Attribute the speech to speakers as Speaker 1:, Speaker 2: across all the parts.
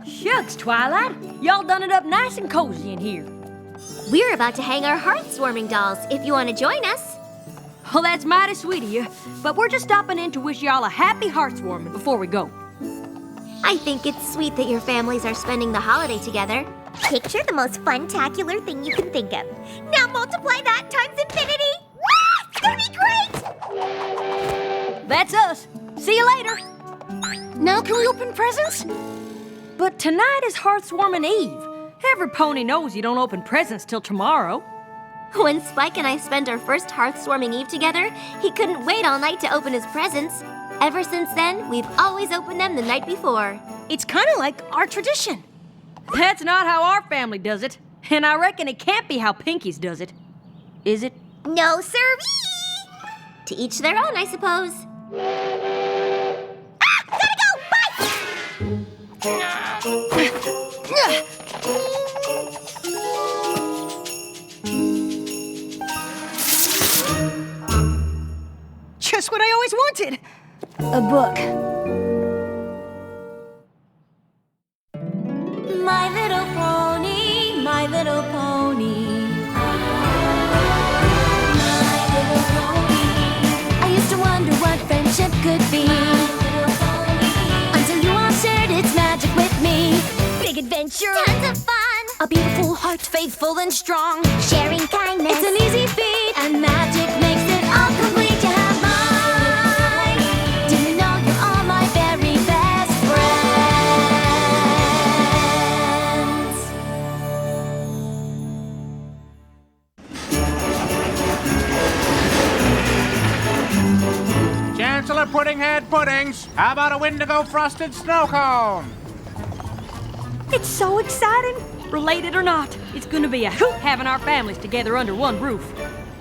Speaker 1: Shucks, Twilight. Y'all done it up nice and cozy in here.
Speaker 2: We're about to hang our Hearthswarming dolls, if you want to join us.
Speaker 1: Well, that's mighty sweet of you, but we're just stopping in to wish y'all a happy Hearthswarming before we go.
Speaker 2: I think it's sweet that your families are spending the holiday together.
Speaker 3: Picture the most fun-tacular thing you can think of. Now multiply that times infinity. It's gonna be great!
Speaker 1: That's us. See you later. Now can we open presents? But tonight is Hearthswarming Eve. Every pony knows you don't open presents till tomorrow.
Speaker 2: When Spike and I spent our first Hearthswarming Eve together, he couldn't wait all night to open his presents. Ever since then, we've always opened them the night before.
Speaker 1: It's kind of like our tradition. That's not how our family does it. And I reckon it can't be how Pinkie's does it. Is it?
Speaker 3: No siree!
Speaker 2: To each their own, I suppose.
Speaker 3: Gotta go! Bye!
Speaker 1: Just what I always wanted. A book.
Speaker 2: My little pony, my little pony. My little pony. I used to wonder what friendship could be. Until you all shared its magic with me.
Speaker 3: Big adventure!
Speaker 2: Tons of fun. A beautiful heart, faithful and strong.
Speaker 3: Sharing kindness!
Speaker 2: It's an easy feat, and magic makes it all complete. You have mine. Do you know you're all my very best friends?
Speaker 4: Chancellor Puddinghead Puddings, how about a Wendigo frosted snow cone?
Speaker 1: It's so exciting. Related or not, it's gonna be a hoot having our families together under one roof.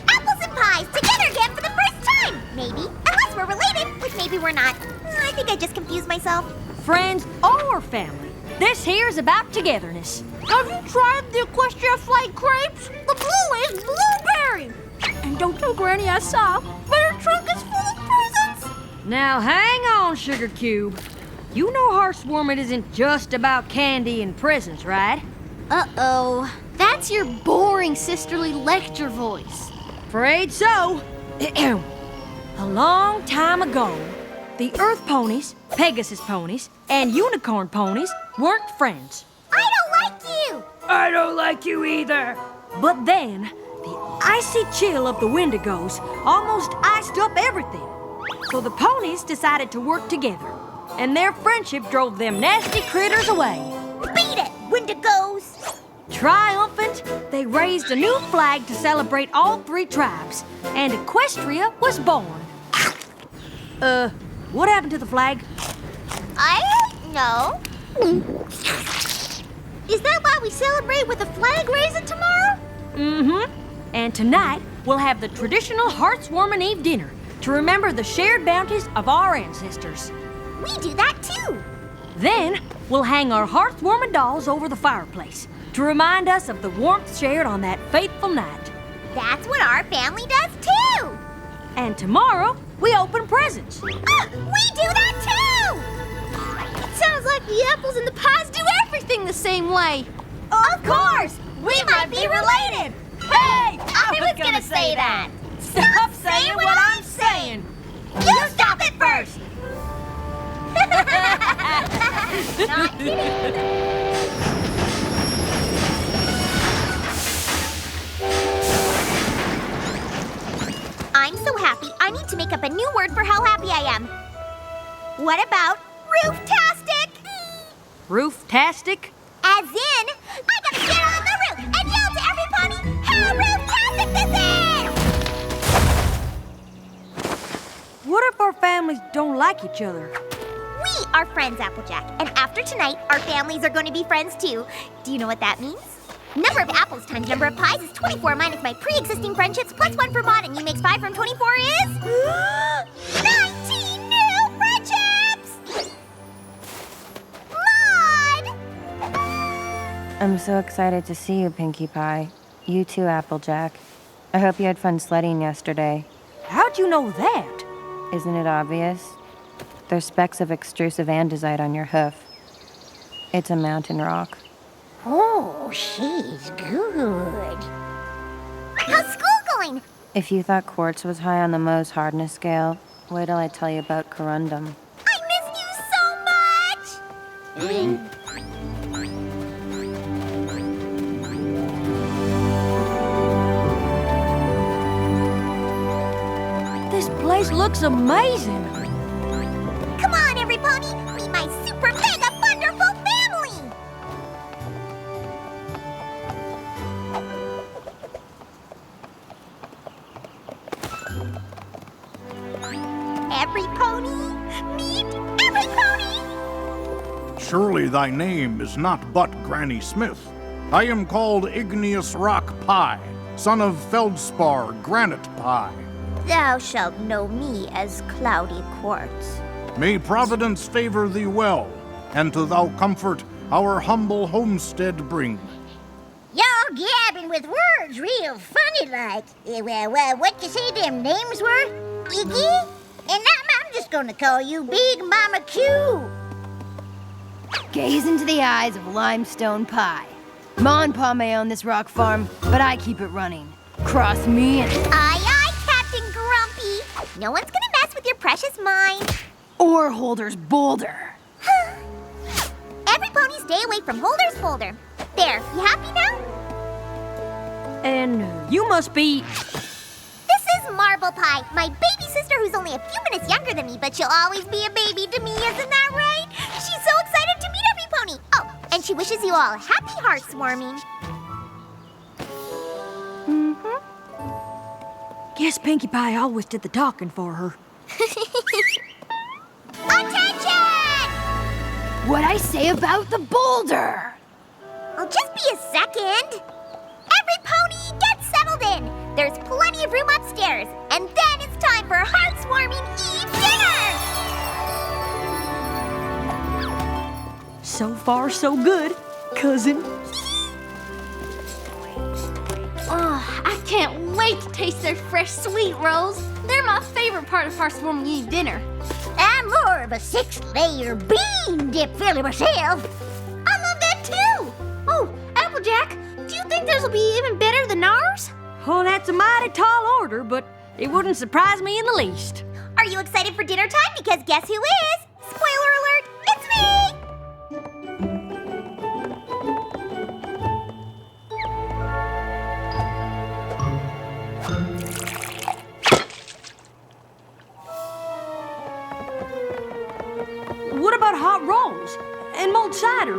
Speaker 3: Apples and pies together again for the first time! Maybe. Unless we're related, which maybe we're not. I think I just confused myself.
Speaker 1: Friends or family, this here's about togetherness.
Speaker 5: Have you tried the Equestria Flight crepes? The blue is blueberry. And don't tell Granny I saw, but her trunk is full of presents.
Speaker 1: Now hang on, Sugar Cube. You know Hearthswarming isn't just about candy and presents, right?
Speaker 5: Uh-oh. That's your boring sisterly lecture voice.
Speaker 1: Afraid so. A long time ago, the Earth ponies, Pegasus ponies, and Unicorn ponies weren't friends.
Speaker 3: I don't like you!
Speaker 1: I don't like you either. But then, the icy chill of the Wendigos almost iced up everything. So the ponies decided to work together, and their friendship drove them nasty critters away.
Speaker 3: Beat it, Wendigos!
Speaker 1: Triumphant, they raised a new flag to celebrate all three tribes, and Equestria was born. What happened to the flag?
Speaker 3: I don't know. Is that why we celebrate with a flag raising tomorrow?
Speaker 1: Mm-hmm. And tonight, we'll have the traditional Hearthswarming Eve dinner to remember the shared bounties of our ancestors.
Speaker 3: We do that too.
Speaker 1: Then, we'll hang our Hearthswarming dolls over the fireplace to remind us of the warmth shared on that fateful night.
Speaker 3: That's what our family does too.
Speaker 1: And tomorrow, we open presents.
Speaker 3: We do that too!
Speaker 5: It sounds like the apples and the pies do everything the same way.
Speaker 3: Of course! We might be related!
Speaker 5: Hey!
Speaker 3: I was gonna say that!
Speaker 5: Stop saying what I'm saying!
Speaker 3: You stop it first! Not kidding. I'm so happy, I need to make up a new word for how happy I am. What about rooftastic?
Speaker 1: Rooftastic?
Speaker 3: As in, I gotta get on the roof and yell to every pony how rooftastic this is!
Speaker 1: What if our families don't like each other?
Speaker 3: We are friends, Applejack, and after tonight, our families are going to be friends too. Do you know what that means? Number of apples times number of pies is 24 minus my pre-existing friendships plus 1 for Maud, and you makes 5 from 24 is... 19 new friendships! Maud!
Speaker 6: I'm so excited to see you, Pinkie Pie. You too, Applejack. I hope you had fun sledding yesterday.
Speaker 1: How'd you know that?
Speaker 6: Isn't it obvious? There's specks of extrusive andesite on your hoof. It's a mountain rock.
Speaker 3: Oh, she's good. How's school going?
Speaker 6: If you thought quartz was high on the Mohs hardness scale, wait till I tell you about corundum.
Speaker 3: I miss you so much!
Speaker 1: This place looks amazing.
Speaker 3: Come on, every pony! Meet my super mega wonderful family! Every pony! Meet every pony!
Speaker 7: Surely thy name is not but Granny Smith. I am called Igneous Rock Pie, son of Feldspar Granite Pie.
Speaker 3: Thou shalt know me as Cloudy Quartz.
Speaker 7: May Providence favor thee well, and to thou comfort our humble homestead bring.
Speaker 3: Y'all gabbing with words real funny like. Well, what you say them names were? Iggy? And I'm just gonna call you Big Mama Q.
Speaker 8: Gaze into the eyes of Limestone Pie. Ma and Pa may own this rock farm, but I keep it running. Cross me and...
Speaker 3: Aye, aye, Captain Grumpy. No one's gonna mess with your precious mind.
Speaker 8: Ore Holder's Boulder.
Speaker 3: Every pony stay away from Holder's Boulder. There, you happy now?
Speaker 1: And you must be...
Speaker 3: This is Marble Pie, my baby sister who's only a few minutes younger than me, but she'll always be a baby to me, isn't that right? She's so excited to meet every pony. Oh, and she wishes you all happy Hearthswarming.
Speaker 1: Guess Pinkie Pie always did the talking for her.
Speaker 3: Attention!
Speaker 8: What'd I say about the boulder?
Speaker 3: I'll just be a second. Every pony get settled in. There's plenty of room upstairs. And then it's time for Hearthswarming Eve dinner!
Speaker 1: So far, so good, cousin.
Speaker 5: Oh, I can't wait to taste their fresh sweet rolls. They're my favorite part of Hearthswarming Eve dinner.
Speaker 3: I'm more of a 6-layer bean dip filler myself.
Speaker 5: I love that too. Oh, Applejack, do you think theirs will be even better than ours?
Speaker 1: Oh, that's a mighty tall order, but it wouldn't surprise me in the least.
Speaker 3: Are you excited for dinner time? Because guess who is? Spoiler alert, it's me!
Speaker 1: What about hot rolls? And mulled cider?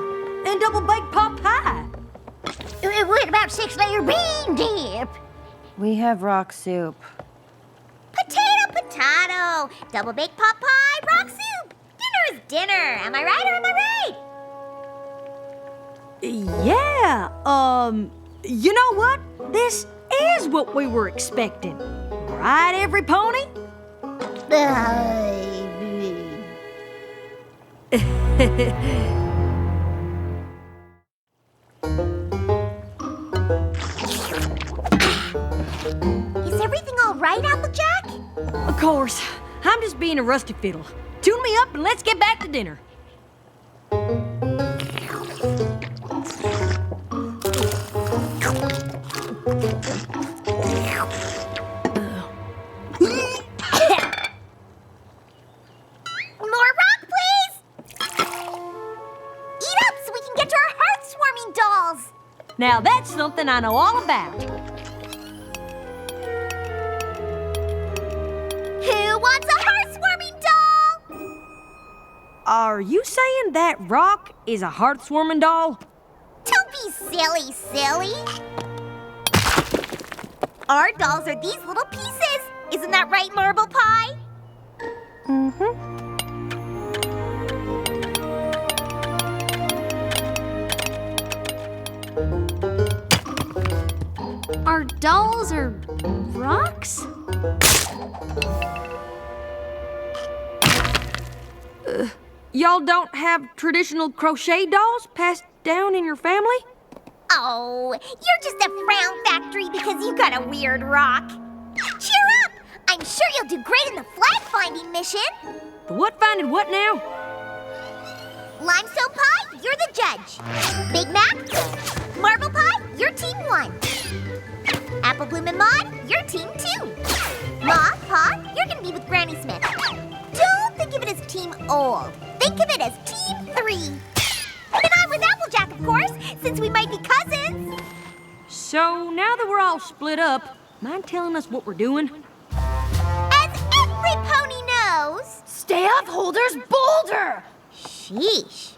Speaker 1: And double-baked pot pie?
Speaker 3: What about 6-layer bean dip?
Speaker 6: We have rock soup.
Speaker 3: Potato! Double-baked pot pie, rock soup! Dinner is dinner! Am I right or am I right?
Speaker 1: Yeah, you know what? This is what we were expecting. Right, every pony?
Speaker 3: Is everything all right, Applejack?
Speaker 1: Of course. I'm just being a rusty fiddle. Tune me up and let's get back to dinner.
Speaker 3: More rock, please! Eat up so we can get to our Hearthswarming dolls!
Speaker 1: Now that's something I know all about.
Speaker 3: Who wants a Hearthswarming doll?
Speaker 1: Are you saying that rock is a Hearthswarming doll?
Speaker 3: Don't be silly. Our dolls are these little pieces. Isn't that right, Marble Pie?
Speaker 5: Our dolls are rocks?
Speaker 1: Y'all don't have traditional crochet dolls passed down in your family?
Speaker 3: Oh, you're just a frown factory because you got a weird rock. Cheer up! I'm sure you'll do great in the flag finding mission.
Speaker 1: The what finding what now?
Speaker 3: Limestone Pie, you're the judge. Big Mac, Marble Pie, you're team 1. Apple Bloom and Maud, you're team 2. Ma, Pa, you're gonna be with Granny Smith. Don't think of it as team old. Think of it as team 3. And I'm with Applejack, of course, since we might be cousins.
Speaker 1: So now that we're all split up, mind telling us what we're doing?
Speaker 3: As every pony knows.
Speaker 8: Stay off Holder's boulder!
Speaker 3: Sheesh.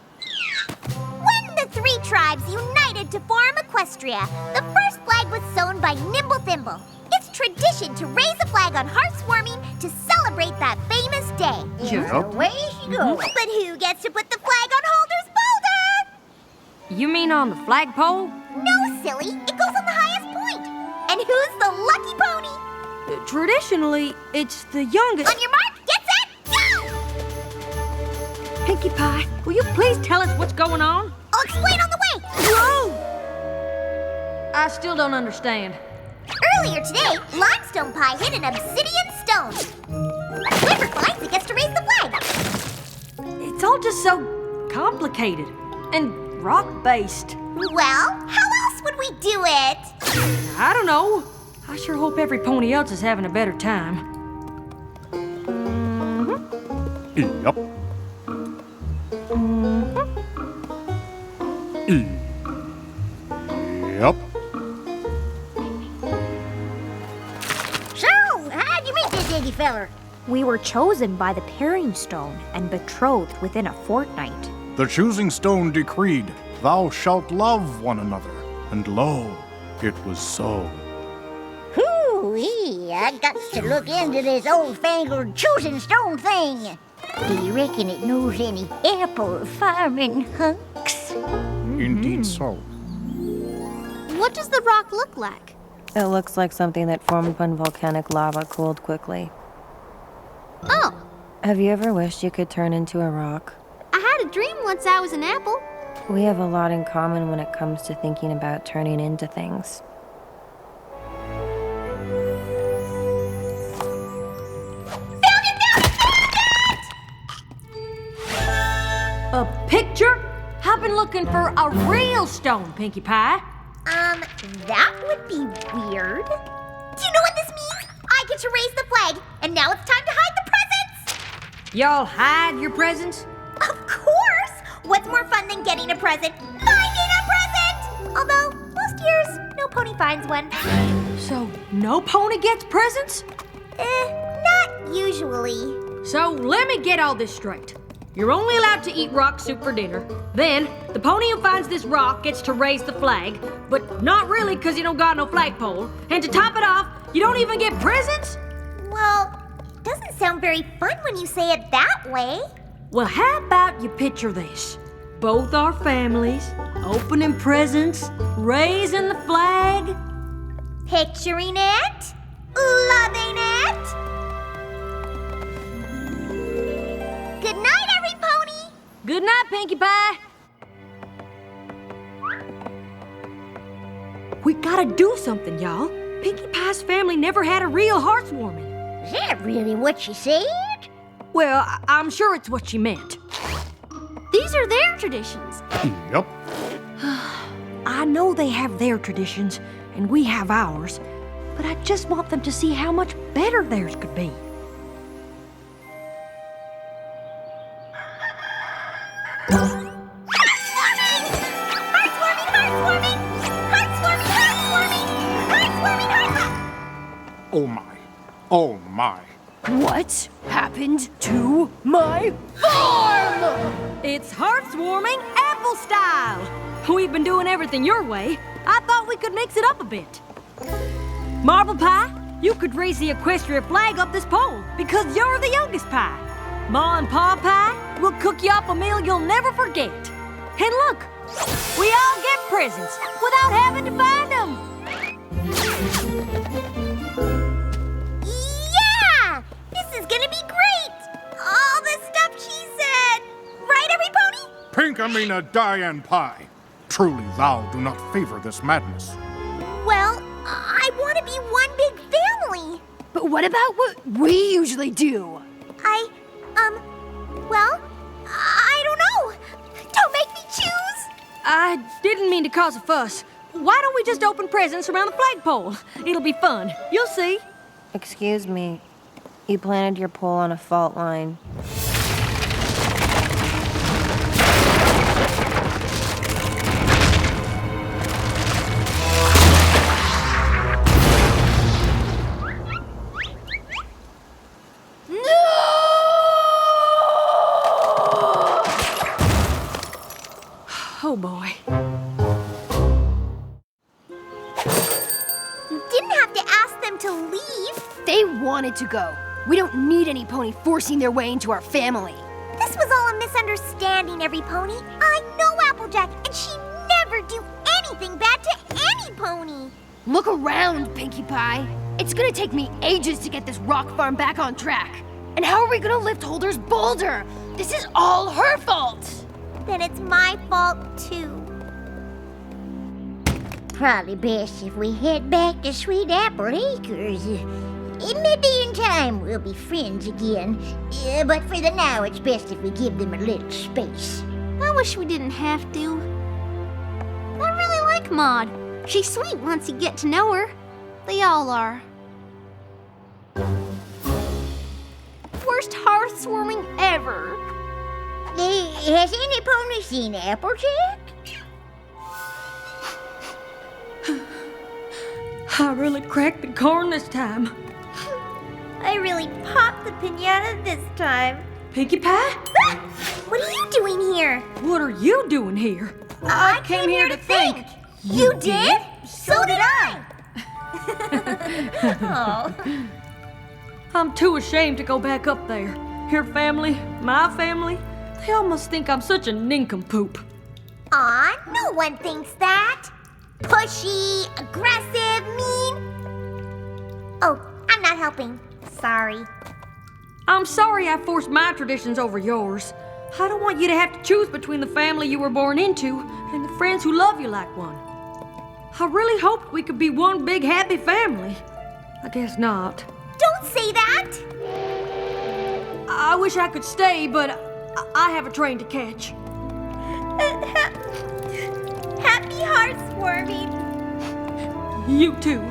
Speaker 3: When the 3 tribes united to form Equestria, the first flag was sewn by Nimble Thimble. It's tradition to raise a flag on Hearthswarming to celebrate that famous day.
Speaker 7: Yep.
Speaker 3: Away she goes. But who gets to put the flag on Holder's boulder?
Speaker 1: You mean on the flagpole?
Speaker 3: No, silly. It goes on the highest point. And who's the lucky pony?
Speaker 1: Traditionally, it's the youngest.
Speaker 3: On your mark, get set, go!
Speaker 1: Pinkie Pie, will you please tell us what's going on?
Speaker 3: I'll explain on the way.
Speaker 1: Whoa! I still don't understand.
Speaker 3: Earlier today, Limestone Pie hit an obsidian stone. Whoever finds it gets to raise the flag.
Speaker 1: It's all just so complicated and rock-based.
Speaker 3: Well, how else would we do it?
Speaker 1: I don't know. I sure hope every pony else is having a better time.
Speaker 7: Yep. Yep.
Speaker 3: So, how'd you meet this dingy feller?
Speaker 9: We were chosen by the pairing stone and betrothed within a fortnight.
Speaker 7: The choosing stone decreed, "Thou shalt love one another." And lo, it was so.
Speaker 10: Hoo-wee, I got to look into this old-fangled choosing stone thing. Do you reckon it knows any apple farming hunks?
Speaker 7: Indeed so.
Speaker 2: What does the rock look like?
Speaker 6: It looks like something that formed when volcanic lava cooled quickly.
Speaker 2: Oh,
Speaker 6: Have you ever wished you could turn into a rock?
Speaker 2: I had a dream once I was an apple.
Speaker 6: We have a lot in common when it comes to thinking about turning into things.
Speaker 1: A picture? I've been looking for a real stone, Pinkie Pie.
Speaker 3: That would be weird. Do you know what this means? I get to raise the flag, and now it's time to hide the presents!
Speaker 1: Y'all hide your presents?
Speaker 3: Of course! What's more fun than getting a present? Finding a present! Although, most years, no pony finds one.
Speaker 1: So, no pony gets presents?
Speaker 3: Not usually.
Speaker 1: So, let me get all this straight. You're only allowed to eat rock soup for dinner. Then, the pony who finds this rock gets to raise the flag, but not really because you don't got no flagpole. And to top it off, you don't even get presents?
Speaker 3: Well, doesn't sound very fun when you say it that way.
Speaker 1: Well, how about you picture this? Both our families, opening presents, raising the flag.
Speaker 3: Picturing it, loving it. Good night, every pony.
Speaker 1: Good night, Pinkie Pie. We gotta do something, y'all. Pinkie Pie's family never had a real Hearthswarming.
Speaker 10: Is that really what she said?
Speaker 1: Well, I'm sure it's what she meant.
Speaker 2: These are their traditions.
Speaker 7: Yep.
Speaker 1: I know they have their traditions, and we have ours, but I just want them to see how much better theirs could be.
Speaker 7: Oh my. Oh my.
Speaker 8: What happened to my farm?
Speaker 1: It's Hearthswarming apple style. We've been doing everything your way. I thought we could mix it up a bit. Marble Pie, you could raise the Equestria flag up this pole because you're the youngest pie. Ma and Pa Pie will cook you up a meal you'll never forget. And look, we all get presents without having to find them.
Speaker 3: Yeah! This is gonna be great! All the stuff she said! Right, every pony?
Speaker 7: Pinkamina Diane Pie. Truly thou do not favor this madness.
Speaker 3: Well, I want to be one big family.
Speaker 8: But what about what we usually do?
Speaker 3: Well, I don't know.
Speaker 1: I didn't mean to cause a fuss. Why don't we just open presents around the flagpole? It'll be fun. You'll see.
Speaker 6: Excuse me. You planted your pole on a fault line.
Speaker 1: Oh, boy.
Speaker 3: You didn't have to ask them to leave.
Speaker 8: They wanted to go. We don't need any pony forcing their way into our family.
Speaker 3: This was all a misunderstanding, every pony. I know Applejack, and she'd never do anything bad to any pony.
Speaker 8: Look around, Pinkie Pie. It's gonna take me ages to get this rock farm back on track. And how are we gonna lift Holder's boulder? This is all her fault.
Speaker 3: Then it's my fault, too.
Speaker 10: Probably best if we head back to Sweet Applejackers. Maybe in time we'll be friends again. But for the now, it's best if we give them a little space.
Speaker 2: I wish we didn't have to. I really like Maud. She's sweet once you get to know her. They all are. Worst Hearthswarming ever.
Speaker 10: Has any pony seen Applejack?
Speaker 1: I really cracked the corn this time.
Speaker 3: I really popped the piñata this time.
Speaker 1: Pinkie Pie?
Speaker 3: What are you doing here?
Speaker 1: What are you doing here?
Speaker 3: I came here to think. You did? So did I. Oh.
Speaker 1: I'm too ashamed to go back up there. Your family, my family, they all must think I'm such a nincompoop.
Speaker 3: Aw, no one thinks that. Pushy, aggressive, mean. Oh, I'm not helping. Sorry.
Speaker 1: I'm sorry I forced my traditions over yours. I don't want you to have to choose between the family you were born into and the friends who love you like one. I really hoped we could be one big happy family. I guess not.
Speaker 3: Don't say that.
Speaker 1: I wish I could stay, but I have a train to catch.
Speaker 3: Happy Hearthswarming.
Speaker 1: You too.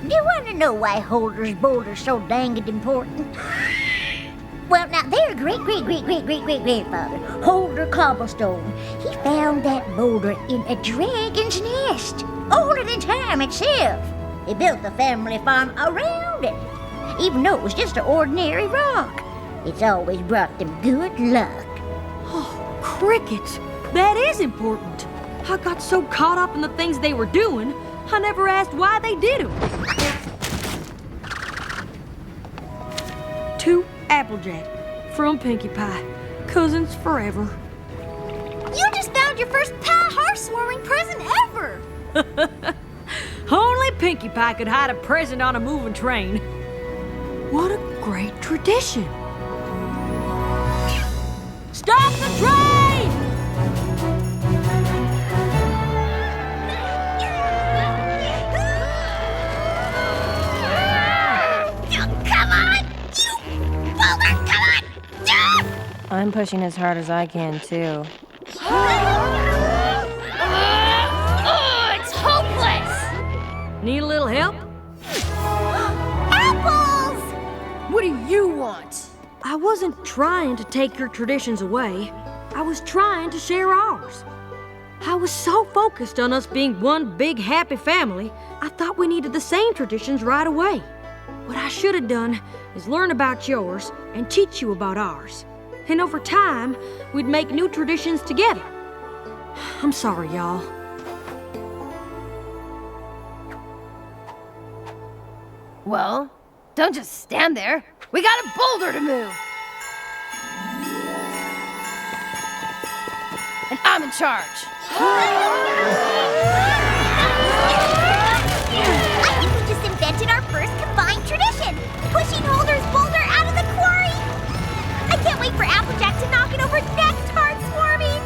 Speaker 10: Do you want to know why Holder's boulder's so danged important? Well, now, their great-great-great-great-great-great-grandfather, Holder Cobblestone, he found that boulder in a dragon's nest, older than time itself. He built the family farm around it, even though it was just an ordinary rock. It's always brought them good luck.
Speaker 1: Oh, crickets. That is important. I got so caught up in the things they were doing, I never asked why they did them. To Applejack, from Pinkie Pie, cousins forever.
Speaker 5: You just found your first pie Hearthswarming present ever!
Speaker 1: Only Pinkie Pie could hide a present on a moving train. What a great tradition. Stop the train!
Speaker 3: Come on, you boulder, come on!
Speaker 6: I'm pushing as hard as I can, too.
Speaker 8: It's hopeless!
Speaker 1: Need a little help?
Speaker 3: Apples!
Speaker 8: What do you want?
Speaker 1: I wasn't trying to take your traditions away. I was trying to share ours. I was so focused on us being one big happy family, I thought we needed the same traditions right away. What I should have done is learn about yours and teach you about ours. And over time, we'd make new traditions together. I'm sorry, y'all.
Speaker 8: Well, don't just stand there. We got a boulder to move. And I'm in charge.
Speaker 3: I think we just invented our first combined tradition, pushing Holder's boulder out of the quarry. I can't wait for Applejack to knock it over next Hearthswarming.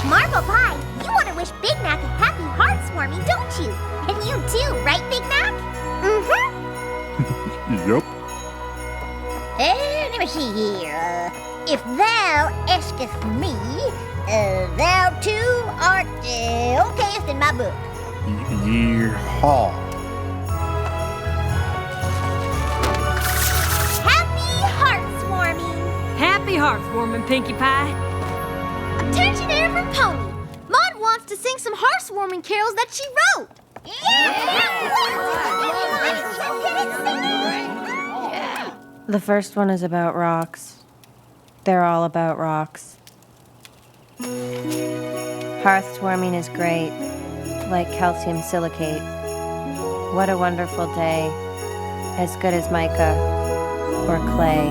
Speaker 3: Marble Pie, you want to wish Big Mac a happy Hearthswarming, don't you? And you too, right, Big Mac? Mm-hmm.
Speaker 7: Yup.
Speaker 10: Let me see here. If thou askest me, thou too art okayest in my book.
Speaker 7: Yeehaw.
Speaker 3: Happy Hearthswarming!
Speaker 1: Happy Hearthswarming, Pinkie Pie.
Speaker 5: Attention every pony! Maud wants to sing some Hearthswarming carols that she wrote.
Speaker 6: The first one is about rocks. They're all about rocks. Hearthswarming is great, like calcium silicate. What a wonderful day, as good as mica or clay.